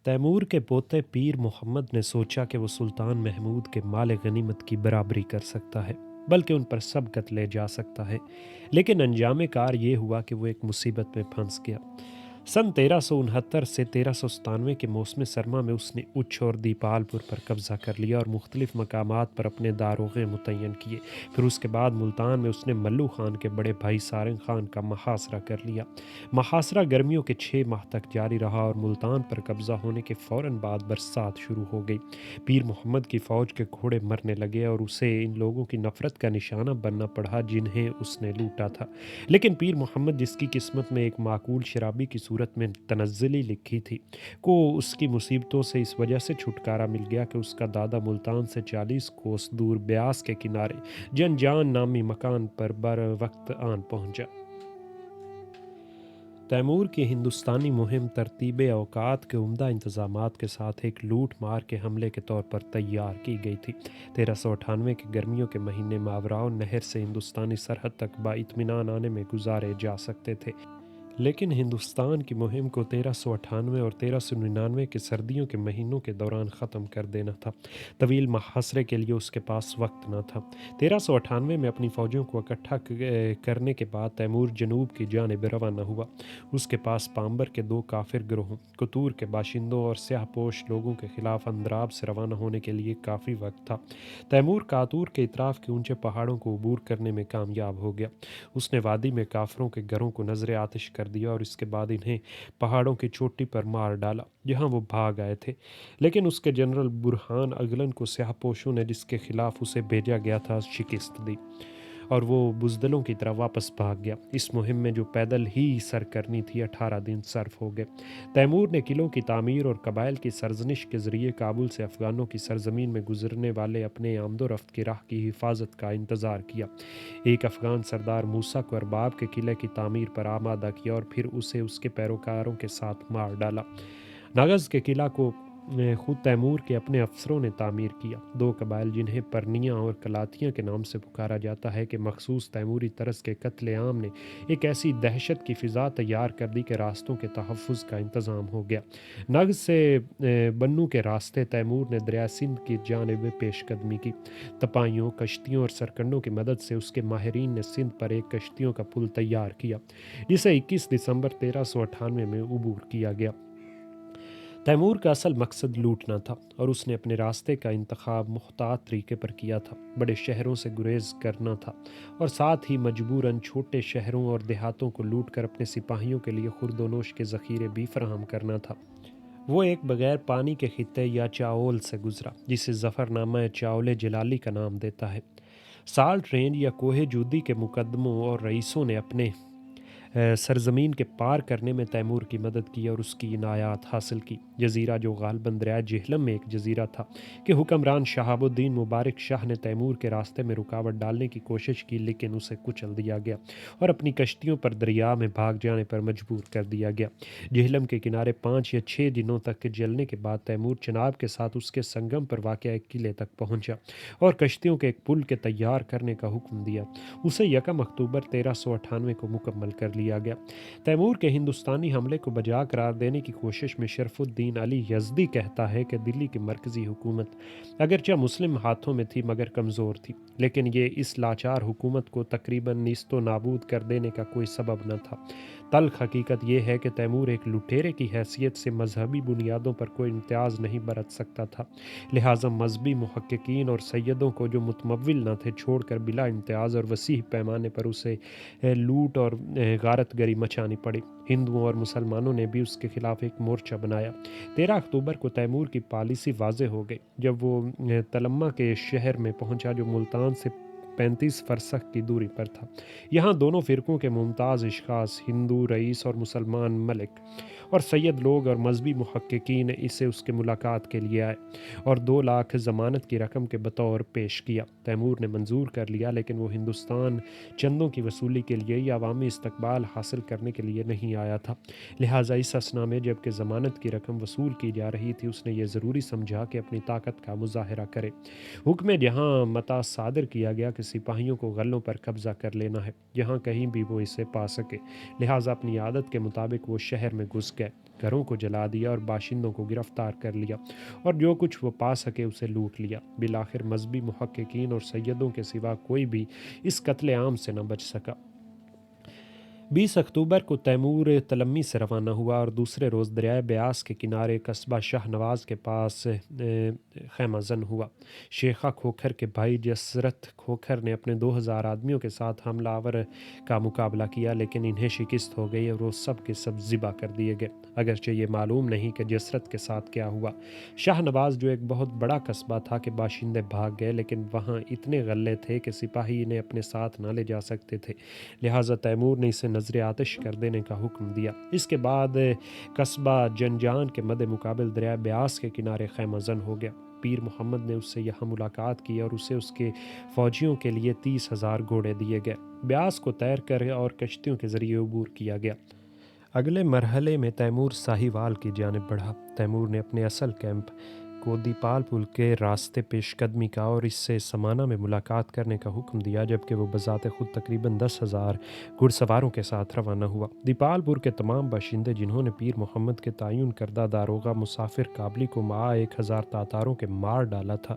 Timur کے پوتے پیر محمد نے سوچا کہ وہ سلطان محمود کے مال غنیمت کی برابری کر سکتا ہے، بلکہ ان پر سبقت لے جا سکتا ہے۔ لیکن انجام کار یہ ہوا کہ وہ ایک مصیبت میں پھنس گیا۔ سن 1369 سے 1397 کے موسم سرما میں اس نے اچھ اور دیپال پور پر قبضہ کر لیا اور مختلف مقامات پر اپنے داروغے متعین کیے۔ پھر اس کے بعد ملتان میں اس نے ملو خان کے بڑے بھائی سارنگ خان کا محاصرہ کر لیا۔ محاصرہ گرمیوں کے 6 ماہ تک جاری رہا اور ملتان پر قبضہ ہونے کے فوراً بعد برسات شروع ہو گئی۔ پیر محمد کی فوج کے گھوڑے مرنے لگے اور اسے ان لوگوں کی نفرت کا نشانہ بننا پڑا جنہیں اس نے لوٹا تھا۔ لیکن پیر محمد، جس کی قسمت میں ایک معقول شرابی کی صورت میں تنزلی لکھی تھی، کو اس کی مصیبتوں سے اس وجہ سے چھٹکارا مل گیا کہ اس کا دادا ملتان سے 40 کوس دور بیاس کے کنارے جنجان نامی مکان پر بر وقت آن پہنچا۔ تیمور کی ہندوستانی مہم ترتیب اوقات کے عمدہ انتظامات کے ساتھ ایک لوٹ مار کے حملے کے طور پر تیار کی گئی تھی۔ 1398 کے گرمیوں کے مہینے ماوراؤ نہر سے ہندوستانی سرحد تک با اطمینان آنے میں گزارے جا سکتے تھے، لیکن ہندوستان کی مہم کو 1398 اور 1399 کے سردیوں کے مہینوں کے دوران ختم کر دینا تھا۔ طویل محاصرے کے لیے اس کے پاس وقت نہ تھا۔ 1398 میں اپنی فوجوں کو اکٹھا کرنے کے بعد تیمور جنوب کی جانب روانہ ہوا۔ اس کے پاس پامبر کے 2 کافر گروہوں، کتور کے باشندوں اور سیاہ پوش لوگوں کے خلاف اندراب سے روانہ ہونے کے لیے کافی وقت تھا۔ تیمور کاتور کے اطراف کے اونچے پہاڑوں کو عبور کرنے میں کامیاب ہو گیا۔ اس نے وادی میں کافروں کے گھروں کو نظر آتش کر دیا اور اس کے بعد انہیں پہاڑوں کی چوٹی پر مار ڈالا جہاں وہ بھاگ آئے تھے۔ لیکن اس کے جنرل برہان اگلن کو سیاہ پوشوں نے جس کے خلاف اسے بھیجا گیا تھا شکست دی اور وہ بزدلوں کی طرح واپس بھاگ گیا۔ اس مہم میں جو پیدل ہی سر کرنی تھی 18 دن صرف ہو گئے۔ تیمور نے قلعوں کی تعمیر اور قبائل کی سرزنش کے ذریعے کابل سے افغانوں کی سرزمین میں گزرنے والے اپنے آمد و رفت کی راہ کی حفاظت کا انتظار کیا۔ ایک افغان سردار موسیٰ کو ارباب کے قلعے کی تعمیر پر آمادہ کیا اور پھر اسے اس کے پیروکاروں کے ساتھ مار ڈالا۔ ناگز کے قلعہ کو خود تیمور کے اپنے افسروں نے تعمیر کیا۔ 2 قبائل جنہیں پرنیاں اور کلاتیاں کے نام سے پکارا جاتا ہے کے مخصوص تیموری طرز کے قتل عام نے ایک ایسی دہشت کی فضا تیار کر دی کہ راستوں کے تحفظ کا انتظام ہو گیا۔ نگز سے بنو کے راستے تیمور نے دریائے سندھ کی جانب پیش قدمی کی۔ تپائیوں، کشتیوں اور سرکنڈوں کی مدد سے اس کے ماہرین نے سندھ پر ایک کشتیوں کا پل تیار کیا جسے 21 دسمبر 1398 میں عبور کیا گیا۔ تیمور کا اصل مقصد لوٹنا تھا اور اس نے اپنے راستے کا انتخاب محتاط طریقے پر کیا تھا۔ بڑے شہروں سے گریز کرنا تھا اور ساتھ ہی مجبوراً چھوٹے شہروں اور دیہاتوں کو لوٹ کر اپنے سپاہیوں کے لیے خورد و نوش کے ذخیرے بھی فراہم کرنا تھا۔ وہ ایک بغیر پانی کے خطے یا چاول سے گزرا جسے ظفر نامہ چاول جلالی کا نام دیتا ہے۔ سالٹ رینج یا کوہ جودی کے مقدموں اور رئیسوں نے اپنے سرزمین کے پار کرنے میں تیمور کی مدد کی اور اس کی عنایات حاصل کی۔ جزیرہ جو غالباً دریائے جہلم میں ایک جزیرہ تھا کہ حکمران شہاب الدین مبارک شاہ نے تیمور کے راستے میں رکاوٹ ڈالنے کی کوشش کی، لیکن اسے کچل دیا گیا اور اپنی کشتیوں پر دریا میں بھاگ جانے پر مجبور کر دیا گیا۔ جہلم کے کنارے 5 یا 6 دنوں تک کے جلنے کے بعد تیمور چناب کے ساتھ اس کے سنگم پر واقع ایک قلعے تک پہنچا اور کشتیوں کے ایک پل کے تیار کرنے کا حکم دیا۔ اسے 1 اکتوبر 1398 کو مکمل کر لیا گیا۔ تیمور کے ہندوستانی حملے کو بجا قرار دینے کی کوشش میں شرف الدین علی یزدی کہتا ہے کہ دلی کی مرکزی حکومت اگرچہ مسلم ہاتھوں میں تھی مگر کمزور تھی، لیکن یہ اس لاچار حکومت کو تقریباً نیست و نابود کر دینے کا کوئی سبب نہ تھا۔ تلخ حقیقت یہ ہے کہ تیمور ایک لٹیرے کی حیثیت سے مذہبی بنیادوں پر کوئی امتیاز نہیں برت سکتا تھا، لہٰذا مذہبی محققین اور سیدوں کو جو متمول نہ تھے چھوڑ کر بلا امتیاز اور وسیع پیمانے پر اسے لوٹ اور غارت گری مچانی پڑی۔ ہندوؤں اور مسلمانوں نے بھی اس کے خلاف ایک مورچہ بنایا۔ 13 اکتوبر کو تیمور کی پالیسی واضح ہو گئی جب وہ تلمہ کے شہر میں پہنچا جو ملتان سے 35 فرسخ کی دوری پر تھا۔ یہاں دونوں فرقوں کے ممتاز اشخاص، ہندو رئیس اور مسلمان ملک اور سید لوگ اور مذہبی محققین اسے اس کے ملاقات کے لیے آئے اور 2 لاکھ ضمانت کی رقم کے بطور پیش کیا۔ تیمور نے منظور کر لیا، لیکن وہ ہندوستان چندوں کی وصولی کے لیے یا عوامی استقبال حاصل کرنے کے لیے نہیں آیا تھا، لہٰذا اس اثنا میں جب کہ ضمانت کی رقم وصول کی جا رہی تھی اس نے یہ ضروری سمجھا کہ اپنی طاقت کا مظاہرہ کرے۔ حکم جہاں متا صادر کیا گیا کہ سپاہیوں کو غلوں پر قبضہ کر لینا ہے جہاں کہیں بھی وہ اسے پا سکے، لہٰذا اپنی عادت کے مطابق وہ شہر میں گھس گئے، گھروں کو جلا دیا اور باشندوں کو گرفتار کر لیا اور جو کچھ وہ پا سکے اسے لوٹ لیا۔ بالآخر مذہبی محققین اور سیدوں کے سوا کوئی بھی اس قتل عام سے نہ بچ سکا۔ 20 اکتوبر کو تیمور تلمی سے روانہ ہوا اور دوسرے روز دریائے بیاس کے کنارے قصبہ شاہ نواز کے پاس خیمہ زن ہوا۔ شیخہ کھوکھر کے بھائی جسرت کھوکھر نے اپنے 2000 آدمیوں کے ساتھ حملہ آور کا مقابلہ کیا، لیکن انہیں شکست ہو گئی اور وہ سب کے سب ذبح کر دیے گئے۔ اگرچہ یہ معلوم نہیں کہ جسرت کے ساتھ کیا ہوا۔ شاہ نواز جو ایک بہت بڑا قصبہ تھا کہ باشندے بھاگ گئے، لیکن وہاں اتنے غلے تھے کہ سپاہی انہیں اپنے ساتھ نہ لے جا سکتے تھے، لہٰذا تیمور نے اسے نظر آتش کر دینے کا حکم دیا۔ اس کے بعد قصبہ جنجان کے مد مقابل دریائے بیاس کے کنارے خیمہ زن ہو گیا۔ پیر محمد نے اس سے یہاں ملاقات کی اور اسے اس کے فوجیوں کے لیے 30,000 گھوڑے دیے گئے۔ بیاس کو تیر کر اور کشتیوں کے ذریعے عبور کیا گیا۔ اگلے مرحلے میں تیمور ساہیوال کی جانب بڑھا۔ تیمور نے اپنے اصل کیمپ کو دیپال پل کے راستے پیش قدمی کا اور اس سے سمانہ میں ملاقات کرنے کا حکم دیا، جبکہ وہ بذات خود تقریباً 10,000 گھڑ سواروں کے ساتھ روانہ ہوا۔ دیپال پور کے تمام باشندے جنہوں نے پیر محمد کے تعین کردہ داروغہ مسافر قابلی کو معاہ 1,000 تاتاروں کے مار ڈالا تھا،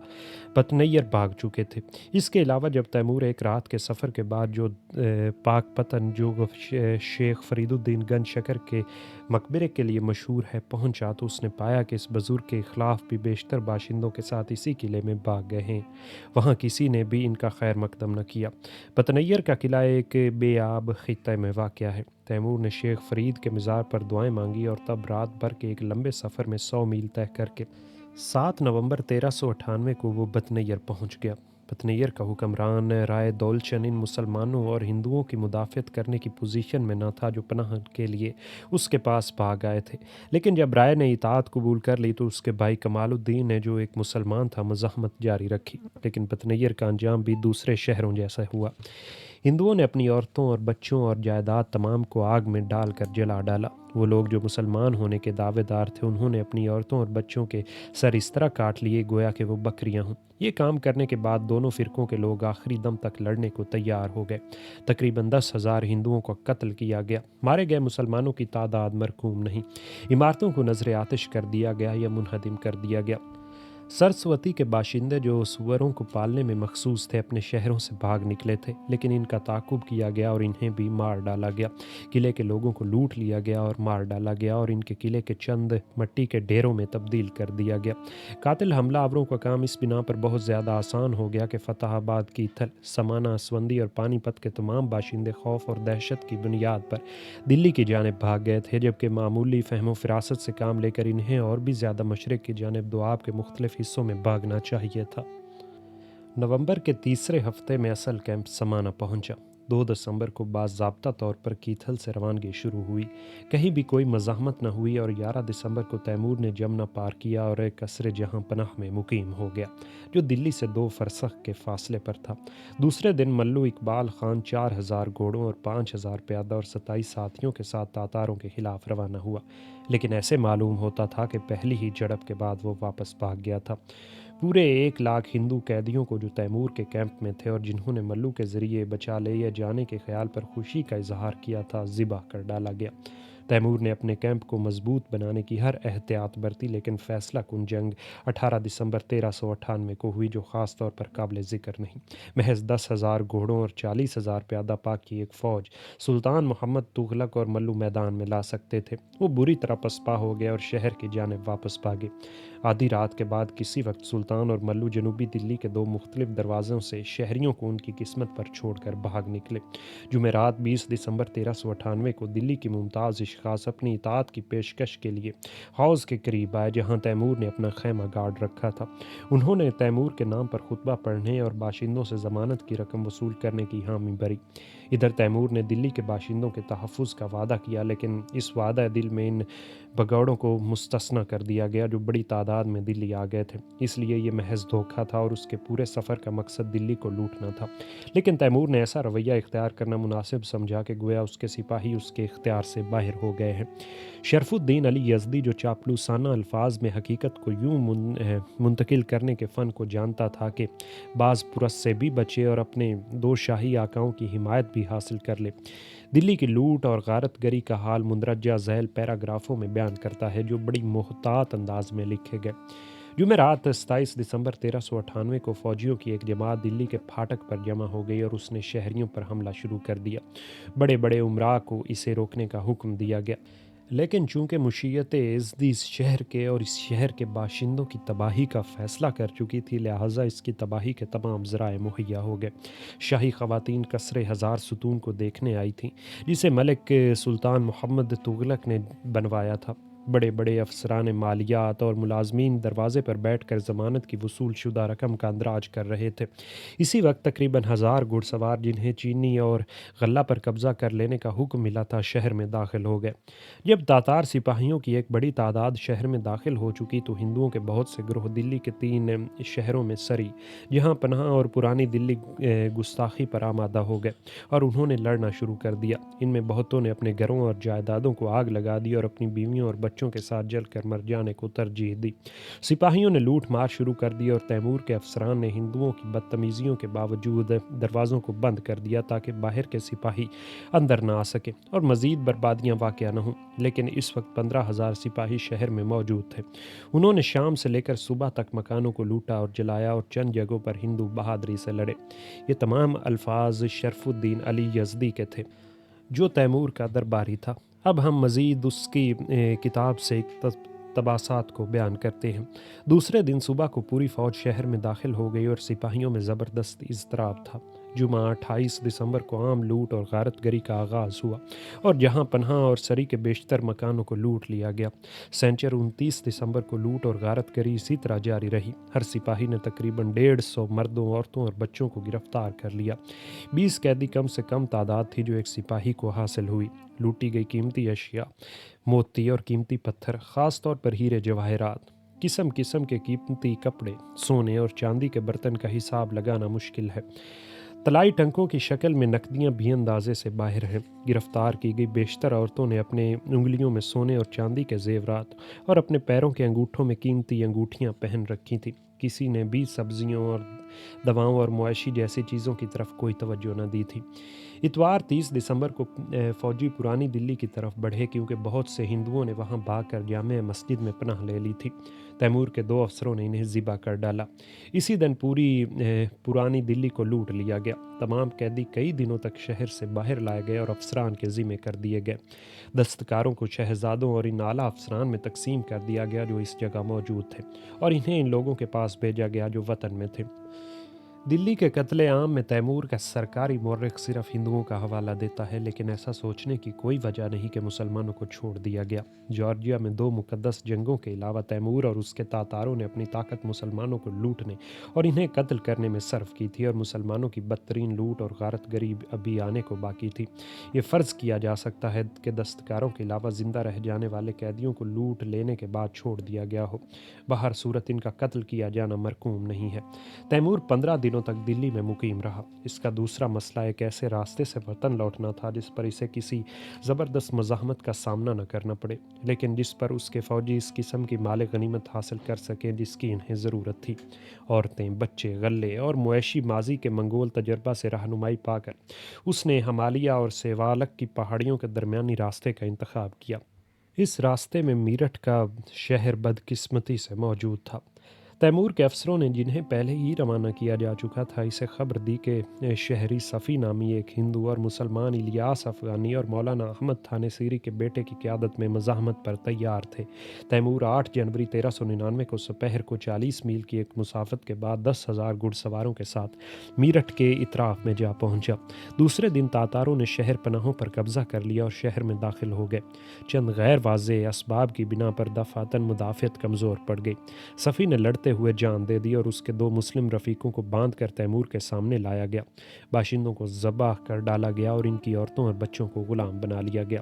پتنیر بھاگ چکے تھے۔ اس کے علاوہ جب تیمور ایک رات کے سفر کے بعد جو پاک پتن جو شیخ فرید الدین گنج شکر کے مقبرے کے لیے مشہور ہے پہنچا، تو اس نے پایا کہ اس بزرگ کے خلاف بھی بیشتر باشندوں کے ساتھ اسی قلعے میں بھاگ گئے ہیں۔ وہاں کسی نے بھی ان کا خیر مقدم نہ کیا۔ پتنیر کا قلعہ ایک بے آب خطے میں واقع ہے۔ تیمور نے شیخ فرید کے مزار پر دعائیں مانگی اور تب رات بھر کے ایک لمبے سفر میں 100 میل طے کر کے 7 نومبر 1398 کو وہ پتنیر پہنچ گیا۔ پتنیر کا حکمران رائے دول چند ان مسلمانوں اور ہندوؤں کی مدافعت کرنے کی پوزیشن میں نہ تھا جو پناہ کے لیے اس کے پاس بھاگ آئے تھے، لیکن جب رائے نے اطاعت قبول کر لی تو اس کے بھائی کمال الدین نے جو ایک مسلمان تھا مزاحمت جاری رکھی، لیکن پتنیر کا انجام بھی دوسرے شہروں جیسا ہوا۔ ہندوؤں نے اپنی عورتوں اور بچوں اور جائیداد تمام کو آگ میں ڈال کر جلا ڈالا۔ وہ لوگ جو مسلمان ہونے کے دعوے دار تھے انہوں نے اپنی عورتوں اور بچوں کے سر اس طرح کاٹ لیے گویا کہ وہ بکریاں ہوں۔ یہ کام کرنے کے بعد دونوں فرقوں کے لوگ آخری دم تک لڑنے کو تیار ہو گئے۔ تقریباً 10,000 ہندوؤں کو قتل کیا گیا۔ مارے گئے مسلمانوں کی تعداد مرقوم نہیں۔ عمارتوں کو نذر آتش کر دیا گیا یا منہدم کر دیا گیا۔ سرسوتی کے باشندے جو سوروں کو پالنے میں مخصوص تھے اپنے شہروں سے بھاگ نکلے تھے، لیکن ان کا تعاقب کیا گیا اور انہیں بھی مار ڈالا گیا۔ قلعے کے لوگوں کو لوٹ لیا گیا اور مار ڈالا گیا اور ان کے قلعے کے چند مٹی کے ڈیروں میں تبدیل کر دیا گیا۔ قاتل حملہ آوروں کا کام اس بنا پر بہت زیادہ آسان ہو گیا کہ فتح آباد کی تھل، سمانہ، اسوندی اور پانی پت کے تمام باشندے خوف اور دہشت کی بنیاد پر دلی کی جانب بھاگ گئے تھے، جبکہ معمولی فہم و فراست سے کام لے کر انہیں اور بھی زیادہ مشرق کی جانب دواب کے مختلف حصوں میں بھاگنا چاہیے تھا۔ نومبر کے تیسرے ہفتے میں اصل کیمپ سمانہ پہنچا۔ 2 دسمبر کو باضابطہ طور پر کیتھل سے روانگی شروع ہوئی۔ کہیں بھی کوئی مزاحمت نہ ہوئی اور 11 دسمبر کو تیمور نے جمنا پار کیا اور ایک قصر جہاں پناہ میں مقیم ہو گیا، جو دلی سے 2 فرسخ کے فاصلے پر تھا۔ دوسرے دن ملو اقبال خان 4,000 گھوڑوں اور 5,000 پیادہ اور 27 ساتھیوں کے ساتھ تاتاروں کے خلاف روانہ ہوا، لیکن ایسے معلوم ہوتا تھا کہ پہلی ہی جھڑپ کے بعد وہ واپس بھاگ گیا تھا۔ پورے 1 لاکھ ہندو قیدیوں کو جو تیمور کے کیمپ میں تھے اور جنہوں نے ملو کے ذریعے بچا لے جانے کے خیال پر خوشی کا اظہار کیا تھا، ذبح کر ڈالا گیا۔ تیمور نے اپنے کیمپ کو مضبوط بنانے کی ہر احتیاط برتی، لیکن فیصلہ کن جنگ 18 دسمبر 1398 کو ہوئی، جو خاص طور پر قابل ذکر نہیں۔ محض 10,000 گھوڑوں اور 40,000 پیادہ پاک کی ایک فوج سلطان محمد تغلق اور ملو میدان میں لا سکتے تھے۔ وہ بری طرح پسپا ہو گئے اور شہر کی جانب واپس بھاگے۔ آدھی رات کے بعد کسی وقت سلطان اور ملو جنوبی دلی کے 2 مختلف دروازوں سے شہریوں کو ان کی قسمت پر چھوڑ کر بھاگ نکلے۔ جمعرات 20 دسمبر 1398 کو دلی کی ممتاز اشخاص اپنی اطاعت کی پیشکش کے لیے حوض کے قریب آئے جہاں تیمور نے اپنا خیمہ گاڑ رکھا تھا۔ انہوں نے تیمور کے نام پر خطبہ پڑھنے اور باشندوں سے ضمانت کی رقم وصول کرنے کی حامی بھری۔ ادھر تیمور نے دلی کے باشندوں کے تحفظ کا وعدہ کیا، لیکن اس وعدہ دل میں ان بگوڑوں کو مستثنی کر دیا گیا جو بڑی تعداد میں دلی آ گئے تھے، اس لیے یہ محض دھوکہ تھا اور اس کے پورے سفر کا مقصد دلی کو لوٹنا تھا۔ لیکن تیمور نے ایسا رویہ اختیار کرنا مناسب سمجھا کہ گویا اس کے سپاہی اس کے اختیار سے باہر ہو ہو گئے ہیں۔ شرف الدین علی یزدی جو چاپلوسانہ الفاظ میں حقیقت کو یوں منتقل کرنے کے فن کو جانتا تھا کہ بعض پرس سے بھی بچے اور اپنے دو شاہی آقاؤں کی حمایت بھی حاصل کر لے، دلی کی لوٹ اور غارت گری کا حال مندرجہ ذیل پیراگرافوں میں بیان کرتا ہے جو بڑی محتاط انداز میں لکھے گئے۔ جمعرات 27 دسمبر 1398 کو فوجیوں کی ایک جماعت دلی کے پھاٹک پر جمع ہو گئی اور اس نے شہریوں پر حملہ شروع کر دیا۔ بڑے بڑے امراء کو اسے روکنے کا حکم دیا گیا، لیکن چونکہ مشیت یزدی اس شہر کے اور اس شہر کے باشندوں کی تباہی کا فیصلہ کر چکی تھی، لہٰذا اس کی تباہی کے تمام ذرائع مہیا ہو گئے۔ شاہی خواتین قصر ہزار ستون کو دیکھنے آئی تھیں، جسے ملک سلطان محمد تغلق نے بنوایا تھا۔ بڑے بڑے افسران مالیات اور ملازمین دروازے پر بیٹھ کر ضمانت کی وصول شدہ رقم کا اندراج کر رہے تھے۔ اسی وقت تقریباً 1000 گھڑ سوار جنہیں چینی اور غلہ پر قبضہ کر لینے کا حکم ملا تھا، شہر میں داخل ہو گئے۔ جب تاتار سپاہیوں کی ایک بڑی تعداد شہر میں داخل ہو چکی تو ہندوؤں کے بہت سے گروہ دلی کے 3 شہروں میں سری، جہاں پناہ اور پرانی دلی گستاخی پر آمادہ ہو گئے اور انہوں نے لڑنا شروع کر دیا۔ ان میں بہتوں نے اپنے گھروں اور جائیدادوں کو آگ لگا دی اور اپنی بیویوں اور بچوں کے ساتھ جل کر مر جانے کو ترجیح دی۔ سپاہیوں نے لوٹ مار شروع کر دی اور تیمور کے افسران نے ہندوؤں کی بدتمیزیوں کے باوجود دروازوں کو بند کر دیا تاکہ باہر کے سپاہی اندر نہ آ سکیں اور مزید بربادیاں واقع نہ ہوں، لیکن اس وقت 15,000 سپاہی شہر میں موجود تھے۔ انہوں نے شام سے لے کر صبح تک مکانوں کو لوٹا اور جلایا اور چند جگہوں پر ہندو بہادری سے لڑے۔ یہ تمام الفاظ شرف الدین علی یزدی کے تھے، جو تیمور کا درباری تھا۔ اب ہم مزید اس کی کتاب سے اقتباسات کو بیان کرتے ہیں۔ دوسرے دن صبح کو پوری فوج شہر میں داخل ہو گئی اور سپاہیوں میں زبردست اضطراب تھا۔ جمعہ 28 دسمبر کو عام لوٹ اور غارت گری کا آغاز ہوا اور جہاں پناہ اور سری کے بیشتر مکانوں کو لوٹ لیا گیا۔ سینچر 29 دسمبر کو لوٹ اور غارت گری اسی طرح جاری رہی۔ ہر سپاہی نے تقریباً 150 مردوں، عورتوں اور بچوں کو گرفتار کر لیا۔ 20 قیدی کم سے کم تعداد تھی جو ایک سپاہی کو حاصل ہوئی۔ لوٹی گئی قیمتی اشیاء، موتی اور قیمتی پتھر، خاص طور پر ہیرے جواہرات، قسم قسم کے قیمتی کپڑے، سونے اور چاندی کے برتن کا حساب لگانا مشکل ہے۔ طلائی ٹنکوں کی شکل میں نقدیاں بھی اندازے سے باہر ہیں۔ گرفتار کی گئی بیشتر عورتوں نے اپنے انگلیوں میں سونے اور چاندی کے زیورات اور اپنے پیروں کے انگوٹھوں میں قیمتی انگوٹھیاں پہن رکھی تھیں۔ کسی نے بھی سبزیوں اور دواؤں اور مویشی جیسی چیزوں کی طرف کوئی توجہ نہ دی تھی۔ اتوار 30 دسمبر کو فوجی پرانی دلی کی طرف بڑھے کیونکہ بہت سے ہندوؤں نے وہاں بھاگ کر جامع مسجد میں پناہ لے لی تھی۔ تیمور کے 2 افسروں نے انہیں ذبح کر ڈالا۔ اسی دن پوری پرانی دلی کو لوٹ لیا گیا۔ تمام قیدی کئی دنوں تک شہر سے باہر لائے گئے اور افسران کے ذمے کر دیے گئے۔ دستکاروں کو شہزادوں اور ان اعلیٰ افسران میں تقسیم کر دیا گیا جو اس جگہ موجود تھے اور انہیں ان لوگوں کے پاس بھیجا گیا جو وطن میں تھے۔ دلی کے قتل عام میں تیمور کا سرکاری مورخ صرف ہندوؤں کا حوالہ دیتا ہے، لیکن ایسا سوچنے کی کوئی وجہ نہیں کہ مسلمانوں کو چھوڑ دیا گیا۔ جارجیا میں 2 مقدس جنگوں کے علاوہ تیمور اور اس کے تاتاروں نے اپنی طاقت مسلمانوں کو لوٹنے اور انہیں قتل کرنے میں صرف کی تھی، اور مسلمانوں کی بدترین لوٹ اور غارت گری ابھی آنے کو باقی تھی۔ یہ فرض کیا جا سکتا ہے کہ دستکاروں کے علاوہ زندہ رہ جانے والے قیدیوں کو لوٹ لینے کے بعد چھوڑ دیا گیا ہو۔ بہر صورت ان کا قتل کیا جانا مرقوم نہیں ہے۔ تیمور 15 دنوں تک دلی میں مقیم رہا۔ اس کا دوسرا مسئلہ ایک ایسے راستے سے وطن لوٹنا تھا جس پر اسے کسی زبردست مزاحمت کا سامنا نہ کرنا پڑے، لیکن جس پر اس کے فوجی اس قسم کی مال غنیمت حاصل کر سکیں جس کی انہیں ضرورت تھی۔ عورتیں، بچے، غلے اور مویشی ماضی کے منگول تجربہ سے رہنمائی پا کر اس نے ہمالیہ اور سیوالک کی پہاڑیوں کے درمیانی راستے کا انتخاب کیا۔ اس راستے میں میرٹھ کا شہر بدقسمتی سے موجود تھا۔ تیمور کے افسروں نے، جنہیں پہلے ہی روانہ کیا جا چکا تھا، اسے خبر دی کہ شہری صفی نامی ایک ہندو اور مسلمان الیاس افغانی اور مولانا احمد تھانہ سیری کے بیٹے کی قیادت میں مزاحمت پر تیار تھے۔ تیمور 8 جنوری 1399 کو سپہر کو 40 میل کی ایک مسافت کے بعد 10,000 گھڑ سواروں کے ساتھ میرٹھ کے اطراف میں جا پہنچا۔ دوسرے دن تاتاروں نے شہر پناہوں پر قبضہ کر لیا اور شہر میں داخل ہو گئے۔ چند غیر واضح اسباب کی بنا پر دفعتاً مدافعت کمزور پڑ گئی۔ صفی نے لڑتے ہوئے جان دے دی اور اس کے 2 مسلم رفیقوں کو باندھ کر تیمور کے سامنے لایا گیا۔ باشندوں کو ذبح کر ڈالا گیا اور ان کی عورتوں اور بچوں کو غلام بنا لیا گیا۔